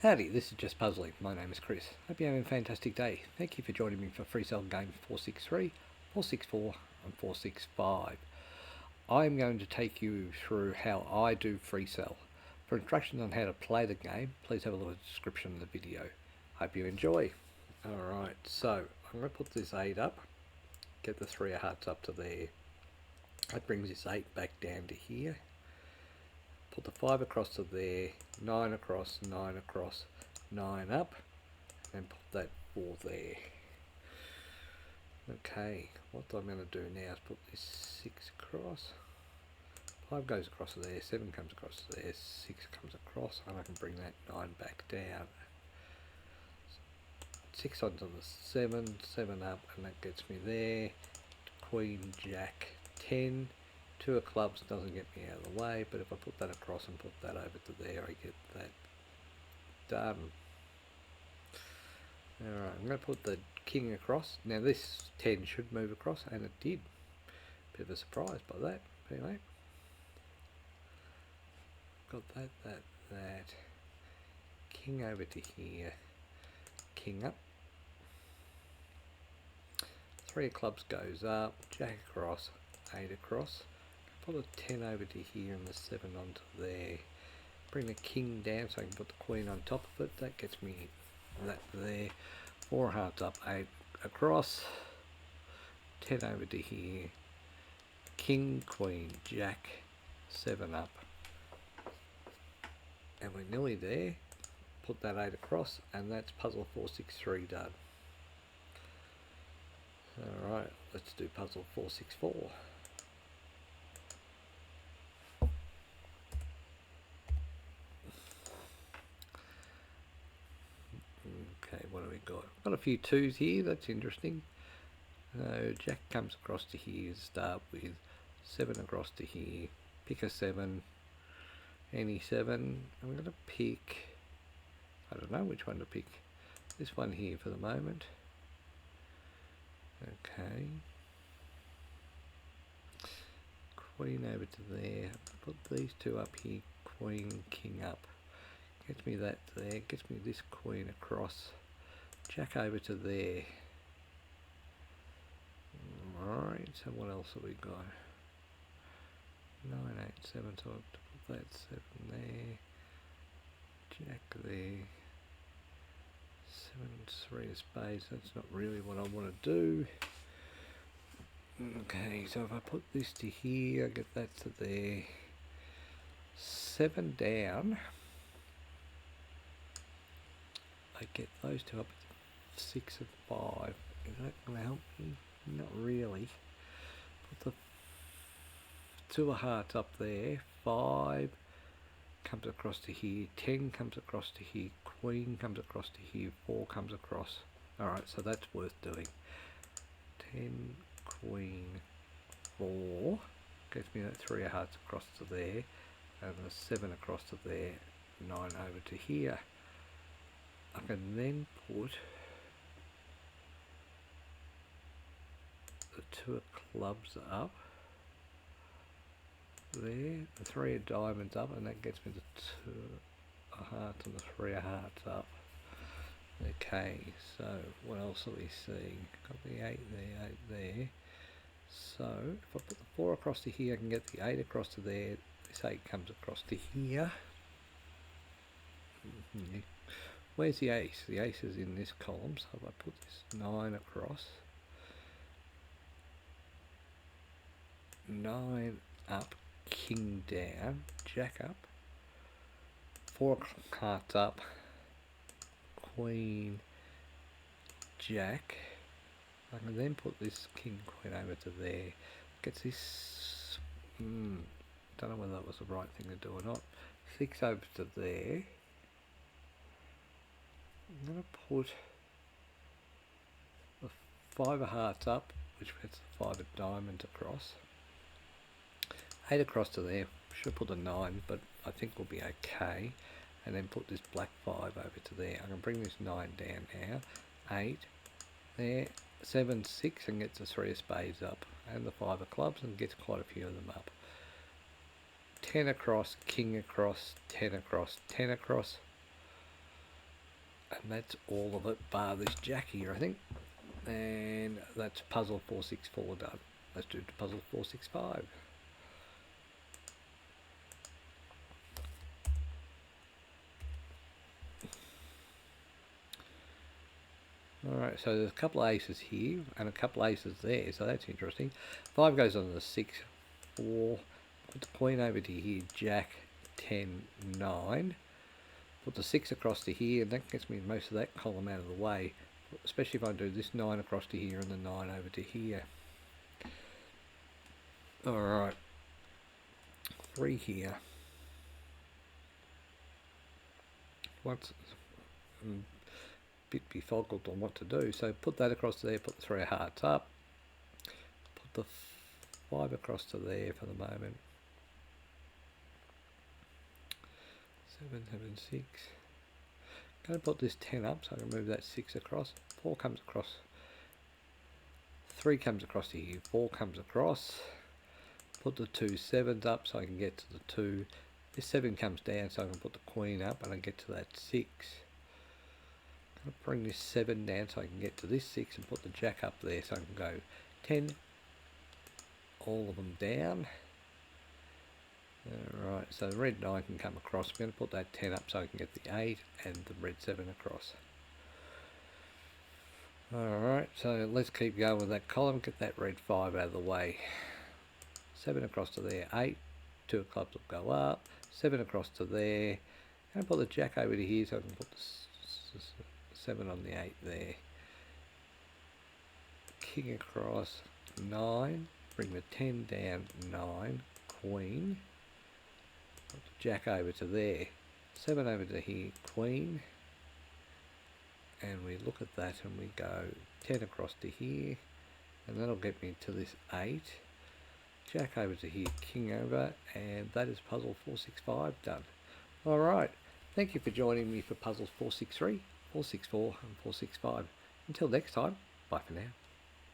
Howdy, this is Just Puzzling. My name is Chris. Hope you're having a fantastic day. Thank you for joining me for Freecell Games 463, 464 and 465. I'm going to take you through how I do Freecell. For instructions on how to play the game, please have a look at the description of the video. Hope you enjoy. Alright, so I'm going to put this 8 up, get the 3 of hearts up to there. That brings this 8 back down to here. Put the 5 across to there, 9 across, 9 across, 9 up, and put that 4 there. Okay, what I'm going to do now is put this 6 across, 5 goes across to there, 7 comes across to there, 6 comes across, and I can bring that 9 back down. 6 onto the 7, 7 up, and that gets me there. Queen, Jack, 10. 2 of clubs doesn't get me out of the way, but if I put that across and put that over to there, I get that done. Alright, I'm going to put the king across. Now this 10 should move across, and it did. Bit of a surprise by that. But anyway, got that. King over to here. King up. 3 of clubs goes up. Jack across. 8 across. Put a 10 over to here and the 7 onto there. Bring the king down so I can put the queen on top of it. That gets me that there. 4 hearts up, 8 across. 10 over to here. King, queen, jack, 7 up. And we're nearly there. Put that 8 across, and that's puzzle 463 done. Alright, let's do puzzle 464. Okay, what do we got? Got a few 2s here, that's interesting. Jack comes across to here to start with. 7 across to here. Pick a 7. Any 7. I'm going to pick, I don't know which one to pick. This one here for the moment. Okay. Queen over to there. Put these 2 up here. Queen, king up. Gets me that there. Gets me this queen across. Jack over to there. Alright, so what else have we got? 9, 8, 7, so I have to put that 7 there. Jack there. 7, 3 of spades, that's not really what I want to do. Okay, so if I put this to here, I get that to there. 7 down. I get those 2 up. 6 of 5. Is that going to help me? Not really. Put the 2 of hearts up there. 5 comes across to here. 10 comes across to here. Queen comes across to here. 4 comes across. Alright, so that's worth doing. 10, queen, 4. Gets me that 3 of hearts across to there. And the 7 across to there. 9 over to here. I can then put the 2 of clubs up there, the 3 of diamonds up, and that gets me the 2 of hearts and the 3 of hearts up. Okay, so what else are we seeing? Got the 8 there, 8 there. So if I put the 4 across to here, I can get the 8 across to there. This 8 comes across to here. Where's the ace? The ace is in this column, so if I put this 9 across, 9 up, king down, jack up, 4 hearts up, queen, jack. I can then put this king, queen over to there. Gets this, don't know whether that was the right thing to do or not. 6 over to there. I'm going to put the 5 of hearts up, which gets the 5 of diamonds across. 8 across to there. Should put a 9, but I think we'll be okay. And then put this black 5 over to there. I can bring this 9 down now. 8 there. 7, 6, and gets the 3 of spades up. And the 5 of clubs, and gets quite a few of them up. 10 across, king across, 10 across, 10 across. And that's all of it bar this jack here, I think. And that's puzzle 464 done. Let's do puzzle 465. Alright, so there's a couple of aces here and a couple of aces there, so that's interesting. 5 goes on the 6, 4, put the queen over to here, jack, 10, 9. Put the 6 across to here, and that gets me most of that column out of the way, especially if I do this 9 across to here and the 9 over to here. Alright, 3 here. Once bit befogged on what to do, so put that across to there, put the 3 of hearts up, put the 5 across to there for the moment. 7, 7, 6. Going to put this 10 up so I can move that 6 across. 4 comes across. 3 comes across to here. 4 comes across. Put the 2 7s up so I can get to the 2. This 7 comes down so I can put the queen up and I get to that 6. I'll bring this 7 down so I can get to this 6 and put the jack up there so I can go 10, all of them down. Alright, so the red 9 can come across. I'm going to put that 10 up so I can get the 8 and the red 7 across. Alright, so let's keep going with that column, get that red 5 out of the way. 7 across to there, 8, 2 of clubs will go up, 7 across to there, and put the jack over to here so I can put the 7 on the 8 there. King across, 9, bring the 10 down, 9, queen, put the jack over to there, 7 over to here, queen, and we look at that and we go 10 across to here, and that'll get me to this 8, jack over to here, king over, and that is puzzle 465 done. Alright, thank you for joining me for puzzles 463, 464 and 465. Until next time, bye for now.